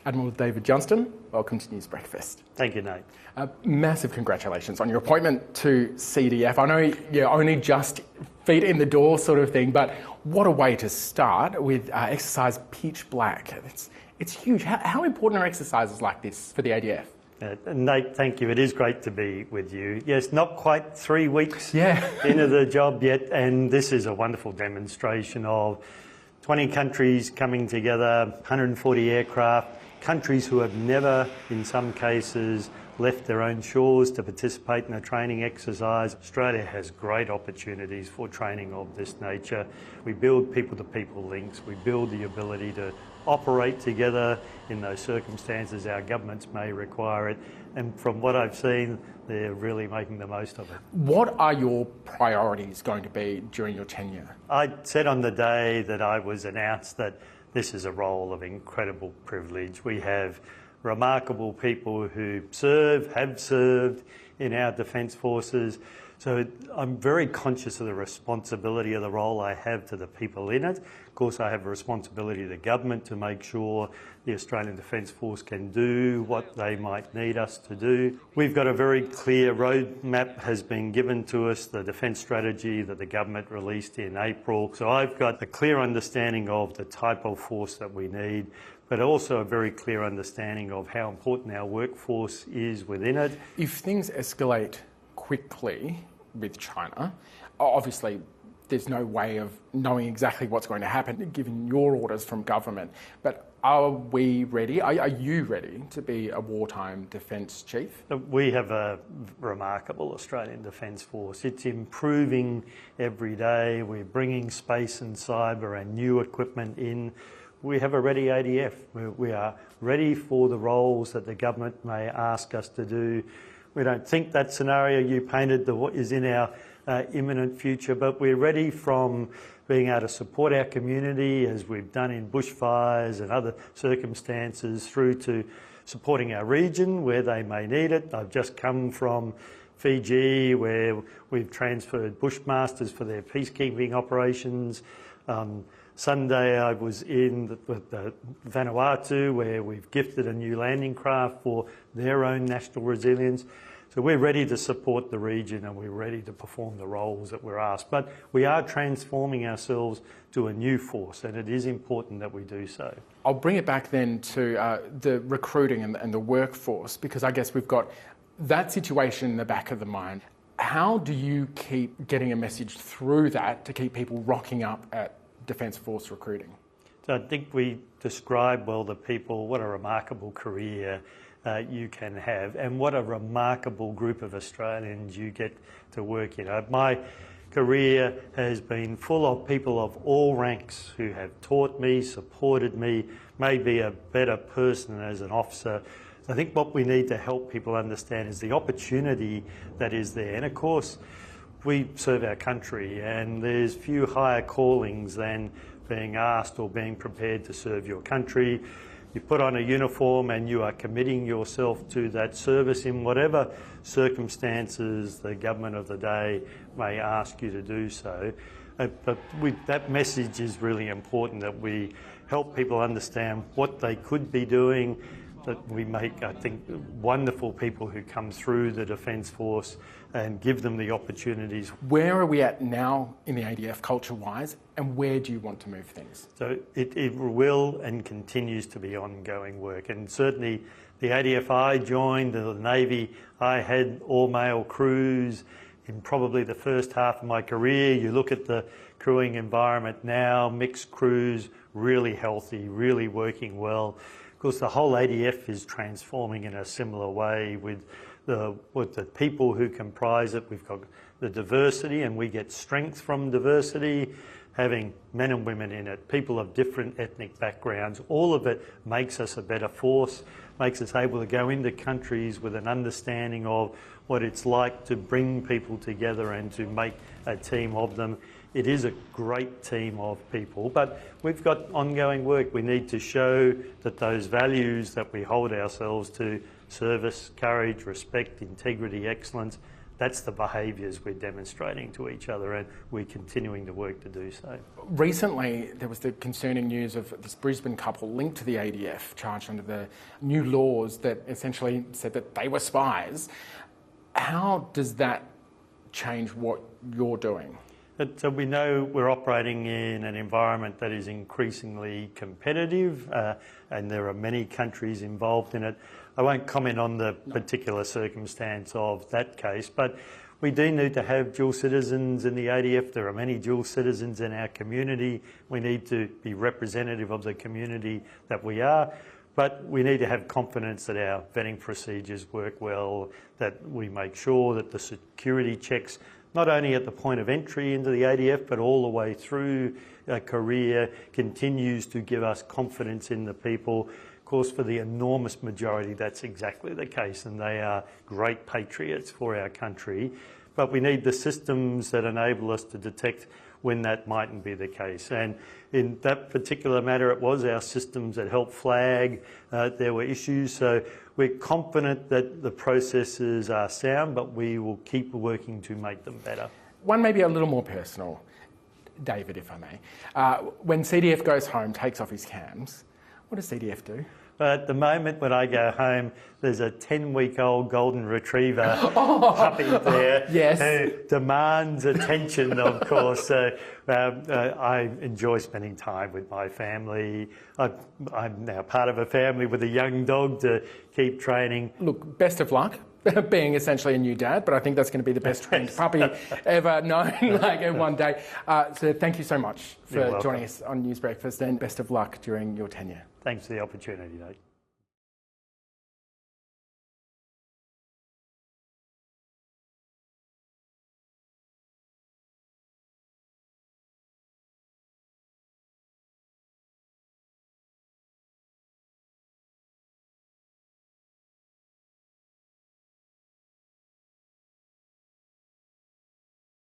Admiral David Johnston, welcome to News Breakfast. Thank you, Nate. Massive congratulations on your appointment to CDF. I know you're only just feet in the door sort of thing, but what a way to start with exercise Pitch Black. It's huge. How important are exercises like this for the ADF? Nate, thank you. It is great to be with you. Yes, not quite 3 weeks into the job yet, and this is a wonderful demonstration of 20 countries coming together, 140 aircraft, countries who have never, in some cases, left their own shores to participate in a training exercise. Australia has great opportunities for training of this nature. We build people-to-people links. We build the ability to operate together in those circumstances. Our governments may require it. And from what I've seen, they're really making the most of it. What are your priorities going to be during your tenure? I said on the day that I was announced that this is a role of incredible privilege. We have remarkable people who have served in our Defence Forces. So I'm very conscious of the responsibility of the role I have to the people in it. Of course, I have a responsibility to the government to make sure the Australian Defence Force can do what they might need us to do. We've got a very clear roadmap has been given to us, the defence strategy that the government released in April. So I've got a clear understanding of the type of force that we need, but also a very clear understanding of how important our workforce is within it. If things escalate quickly with China, obviously there's no way of knowing exactly what's going to happen given your orders from government. But are we ready? Are you ready to be a wartime defence chief? We have a remarkable Australian Defence Force. It's improving every day. We're bringing space and cyber and new equipment in. We have a ready ADF. We are ready for the roles that the government may ask us to do. We don't think that scenario you painted is in our imminent future, but we're ready from being able to support our community as we've done in bushfires and other circumstances through to supporting our region where they may need it. I've just come from Fiji where we've transferred bushmasters for their peacekeeping operations. Sunday I was in Vanuatu where we've gifted a new landing craft for their own national resilience. So we're ready to support the region and we're ready to perform the roles that we're asked. But we are transforming ourselves to a new force and it is important that we do so. I'll bring it back then to the recruiting and the workforce, because I guess we've got that situation in the back of the mind. How do you keep getting a message through that to keep people rocking up at Defence Force recruiting? So I think we describe well the people, what a remarkable career you can have and what a remarkable group of Australians you get to work in. My career has been full of people of all ranks who have taught me, supported me, made me a better person as an officer. I think what we need to help people understand is the opportunity that is there. And of course, we serve our country and there's few higher callings than being asked or being prepared to serve your country. You put on a uniform and you are committing yourself to that service in whatever circumstances the government of the day may ask you to do so. But that message is really important, that we help people understand what they could be doing, that we make, I think, wonderful people who come through the Defence Force and give them the opportunities. Where are we at now in the ADF culture-wise, and where do you want to move things? So it will and continues to be ongoing work, and certainly the ADF I joined, the Navy, I had all-male crews in probably the first half of my career. You look at the crewing environment now, mixed crews, really healthy, really working well. Of course, the whole ADF is transforming in a similar way with the people who comprise it. We've got the diversity and we get strength from diversity, having men and women in it, people of different ethnic backgrounds. All of it makes us a better force, makes us able to go into countries with an understanding of what it's like to bring people together and to make a team of them. It is a great team of people, but we've got ongoing work. We need to show that those values that we hold ourselves to, service, courage, respect, integrity, excellence, That's the behaviours we're demonstrating to each other, and we're continuing to work to do so. Recently, there was the concerning news of this Brisbane couple linked to the ADF, charged under the new laws that essentially said that they were spies. How does that change what you're doing? So we know we're operating in an environment that is increasingly competitive, and there are many countries involved in it. I won't comment on the particular circumstance of that case, but we do need to have dual citizens in the ADF. There are many dual citizens in our community. We need to be representative of the community that we are, but we need to have confidence that our vetting procedures work well, that we make sure that the security checks, not only at the point of entry into the ADF, but all the way through a career, continues to give us confidence in the people. Of course, for the enormous majority, that's exactly the case, and they are great patriots for our country. But we need the systems that enable us to detect when that mightn't be the case. And in that particular matter, it was our systems that helped flag there were issues. So we're confident that the processes are sound, but we will keep working to make them better. One maybe a little more personal, David, if I may. When CDF goes home, takes off his cams, what does CDF do? At the moment when I go home, there's a 10-week-old golden retriever puppy there who demands attention, of course. So I enjoy spending time with my family. I'm now part of a family with a young dog to keep training. Look, best of luck. Being essentially a new dad, but I think that's going to be the best trained puppy ever known, like in one day. So thank you so much for joining us on News Breakfast, and best of luck during your tenure. Thanks for the opportunity, Nate.